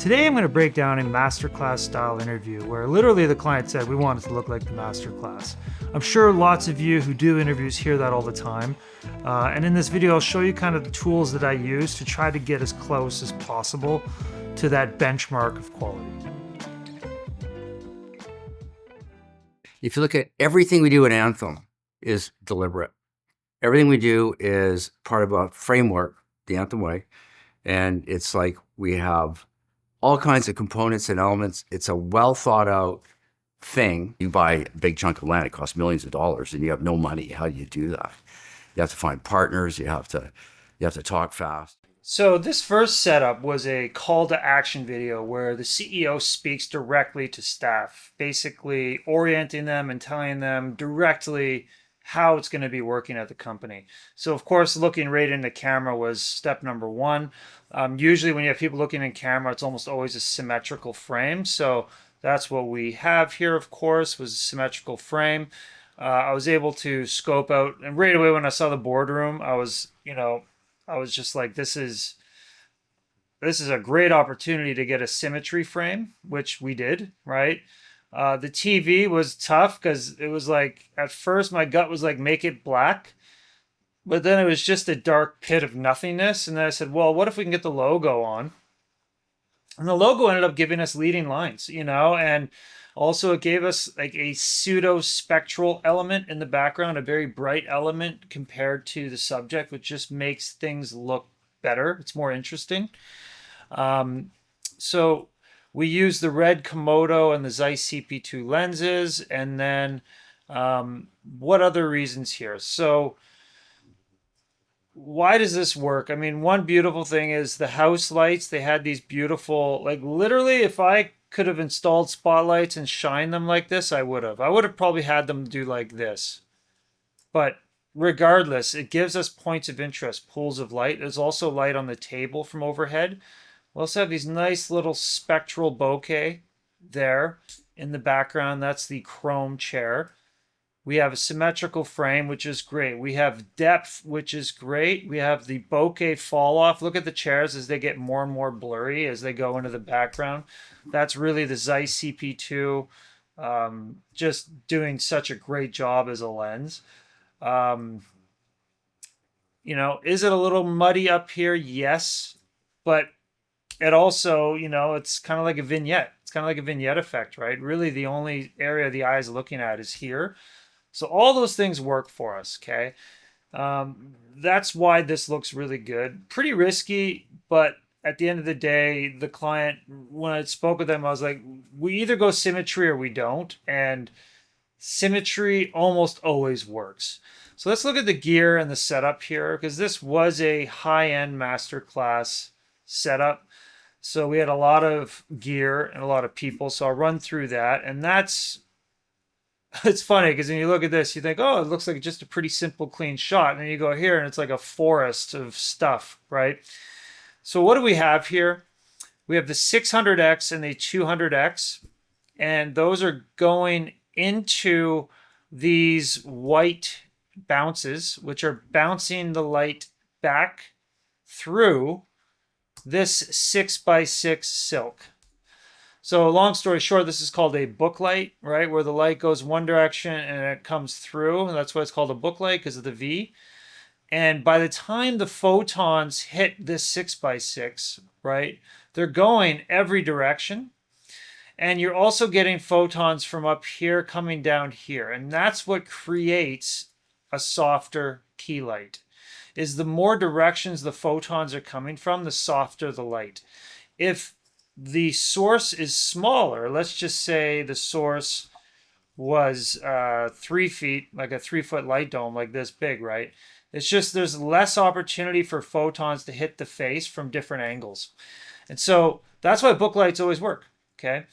Today I'm going to break down a MasterClass style interview where literally the client said we want it to look like the MasterClass. I'm sure lots of you who do interviews hear that all the time. And in this video I'll show you kind of the tools that I use to try to get as close as possible to that benchmark of quality. If you look at everything we do at Anthem is deliberate. Everything we do is part of a framework, the Anthem way. And it's like we have all kinds of components and elements. It's a well thought out thing. You buy a big chunk of land, it costs millions of dollars, and you have no money. How do you do that? You have to find partners. You have to talk fast. So this first setup was a call to action video where the CEO speaks directly to staff, basically orienting them and telling them directly how it's going to be working at the company. So of course, looking right into camera was step number one. Usually when you have people looking in camera, it's almost always a symmetrical frame. So that's what we have here, of course, was a symmetrical frame. I was able to scope out, and right away when I saw the boardroom, I was just like, this is a great opportunity to get a symmetry frame, which we did, right? The TV was tough because it was like, at first my gut was like, make it black, but then it was just a dark pit of nothingness. And then I said, well, what if we can get the logo on? And the logo ended up giving us leading lines, and also it gave us like a pseudo spectral element in the background, a very bright element compared to the subject, which just makes things look better. It's more interesting. So we use the Red Komodo and the Zeiss CP2 lenses. And then what other reasons here? So why does this work? I mean, one beautiful thing is the house lights. They had these beautiful, like literally if I could have installed spotlights and shined them like this, I would have. I would have probably had them do like this. But regardless, it gives us points of interest, pools of light. There's also light on the table from overhead. We also have these nice little spectral bokeh there in the background. That's the chrome chair. We have a symmetrical frame, which is great. We have depth, which is great. We have the bokeh fall off. Look at the chairs as they get more and more blurry as they go into the background. That's really the Zeiss CP2 just doing such a great job as a lens. Is it a little muddy up here? Yes, but it also, it's kind of like a vignette. It's kind of like a vignette effect, right? Really, the only area the eye is looking at is here. So all those things work for us, okay? That's why this looks really good. Pretty risky, but at the end of the day, the client, when I spoke with them, I was like, we either go symmetry or we don't. And symmetry almost always works. So let's look at the gear and the setup here, because this was a high-end MasterClass setup. So we had a lot of gear and a lot of people. So I'll run through that. And it's funny because when you look at this, you think, oh, it looks like just a pretty simple, clean shot. And then you go here and it's like a forest of stuff, right? So what do we have here? We have the 600X and the 200X. And those are going into these white bounces, which are bouncing the light back through this 6x6 silk. So long story short, this is called a book light, right? Where the light goes one direction and it comes through. And that's why it's called a book light, because of the V. And by the time the photons hit this 6x6, right, they're going every direction. And you're also getting photons from up here coming down here. And that's what creates a softer key light, is the more directions the photons are coming from, the softer the light. If the source is smaller, let's just say the source was 3 feet, like a 3-foot light dome, like this big, right? It's just there's less opportunity for photons to hit the face from different angles. And so that's why book lights always work, okay?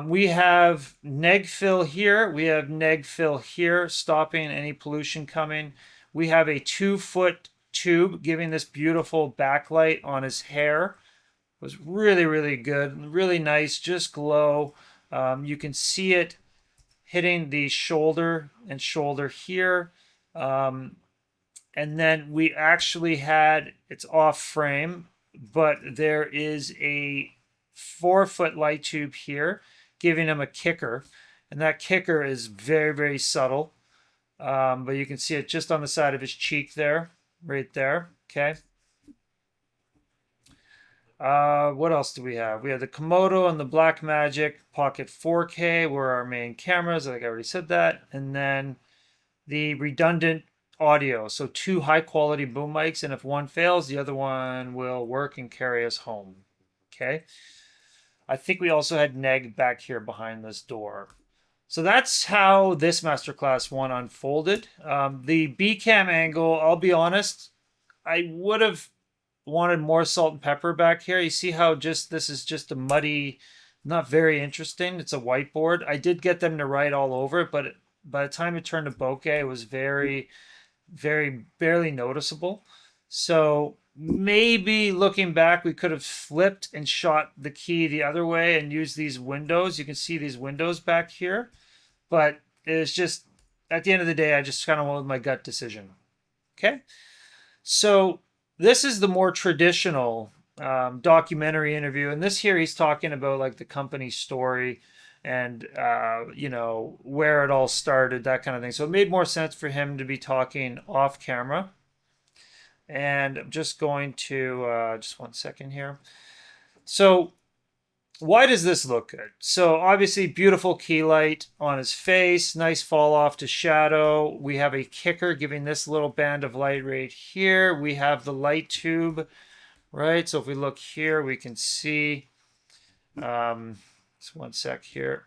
We have neg fill here. We have neg fill here, stopping any pollution coming. We have a 2-foot tube giving this beautiful backlight on his hair. It was really, really good, really nice, just glow. You can see it hitting the shoulder and shoulder here. And then we actually had, it's off frame, but there is a 4-foot light tube here, giving him a kicker. And that kicker is very, very subtle. But you can see it just on the side of his cheek there, right there. Okay. What else do we have? We have the Komodo and the Blackmagic Pocket 4K were our main cameras. I think I already said that. And then the redundant audio. So 2 high quality boom mics, and if one fails, the other one will work and carry us home. Okay. I think we also had Neg back here behind this door. So that's how this Masterclass one unfolded. The B cam angle, I'll be honest, I would have wanted more salt and pepper back here. You see how this is just a muddy, not very interesting. It's a whiteboard. I did get them to write all over it, but by the time it turned to bokeh, it was very, very barely noticeable. So maybe looking back, we could have flipped and shot the key the other way and used these windows. You can see these windows back here, but it's just, at the end of the day, I just kind of went with my gut decision. Okay. So this is the more traditional documentary interview. And this here, he's talking about like the company story and, you know, where it all started, that kind of thing. So it made more sense for him to be talking off camera. And I'm just going to, just one second here. So why does this look good? So obviously beautiful key light on his face, nice fall off to shadow. We have a kicker giving this little band of light right here. We have the light tube, right? So if we look here, we can see, just one sec here.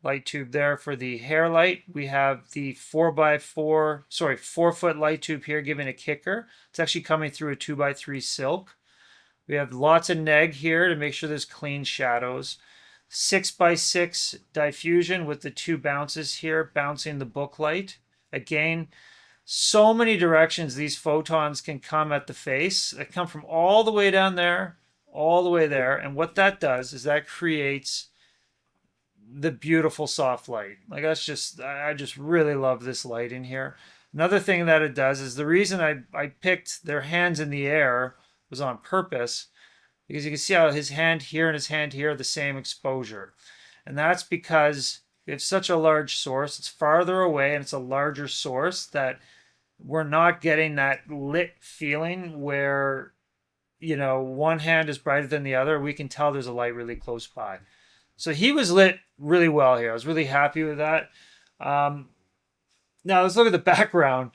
Light tube there for the hair light. We have the 4-foot light tube here giving a kicker. It's actually coming through a 2x3 silk. We have lots of neg here to make sure there's clean shadows. 6x6 diffusion with the 2 bounces here, bouncing the book light. Again, so many directions these photons can come at the face. They come from all the way down there, all the way there. And what that does is that creates the beautiful soft light. Like that's just, I just really love this light in here. Another thing that it does is the reason I picked their hands in the air was on purpose, because you can see how his hand here and his hand here are the same exposure. And that's because we have such a large source, it's farther away and it's a larger source, that we're not getting that lit feeling where, you know, one hand is brighter than the other. We can tell there's a light really close by. So he was lit really well here. I was really happy with that. Now let's look at the background.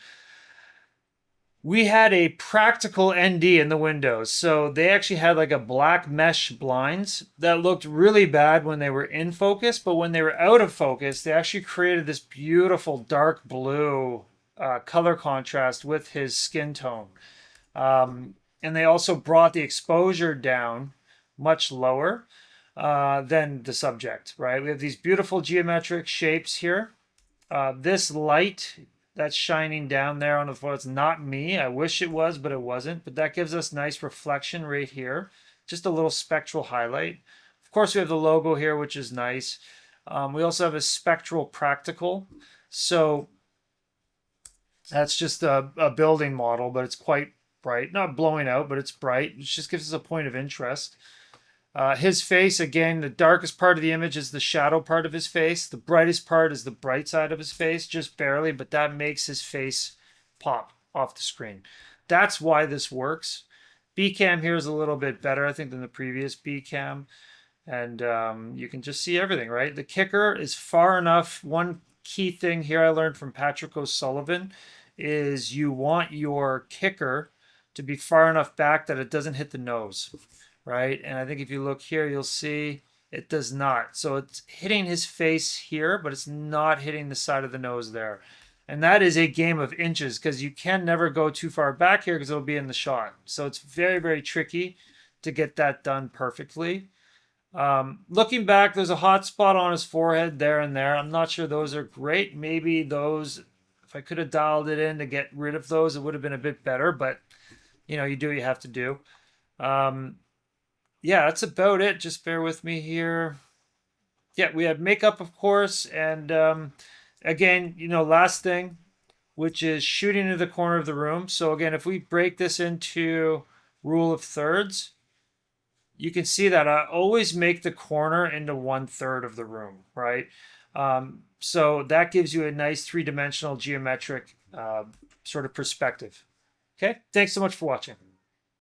We had a practical ND in the windows. So they actually had like a black mesh blinds that looked really bad when they were in focus, but when they were out of focus, they actually created this beautiful dark blue color contrast with his skin tone. And they also brought the exposure down much lower than the subject, right? We have these beautiful geometric shapes here. This light that's shining down there on the floor, it's not me. I wish it was, but it wasn't. But that gives us nice reflection right here. Just a little spectral highlight. Of course, we have the logo here, which is nice. We also have a spectral practical. So that's just a building model, but it's quite bright. Not blowing out, but it's bright. It just gives us a point of interest. His face, again, the darkest part of the image is the shadow part of his face. The brightest part is the bright side of his face, just barely, but that makes his face pop off the screen. That's why this works. B-cam here is a little bit better, I think, than the previous B-cam. And you can just see everything, right? The kicker is far enough. One key thing here I learned from Patrick O'Sullivan is you want your kicker to be far enough back that it doesn't hit the nose. Right? And I think if you look here, you'll see it does not. So it's hitting his face here, but it's not hitting the side of the nose there. And that is a game of inches because you can never go too far back here because it'll be in the shot. So it's very, very tricky to get that done perfectly. Looking back, there's a hot spot on his forehead there and there. I'm not sure those are great. Maybe those, if I could have dialed it in to get rid of those, it would have been a bit better. But, you know, you do what you have to do. Yeah, that's about it. Just bear with me here. Yeah, we have makeup, of course. And again, you know, last thing, which is shooting into the corner of the room. So again, if we break this into rule of thirds, you can see that I always make the corner into 1/3 of the room, right? So that gives you a nice three-dimensional geometric sort of perspective. Okay, thanks so much for watching.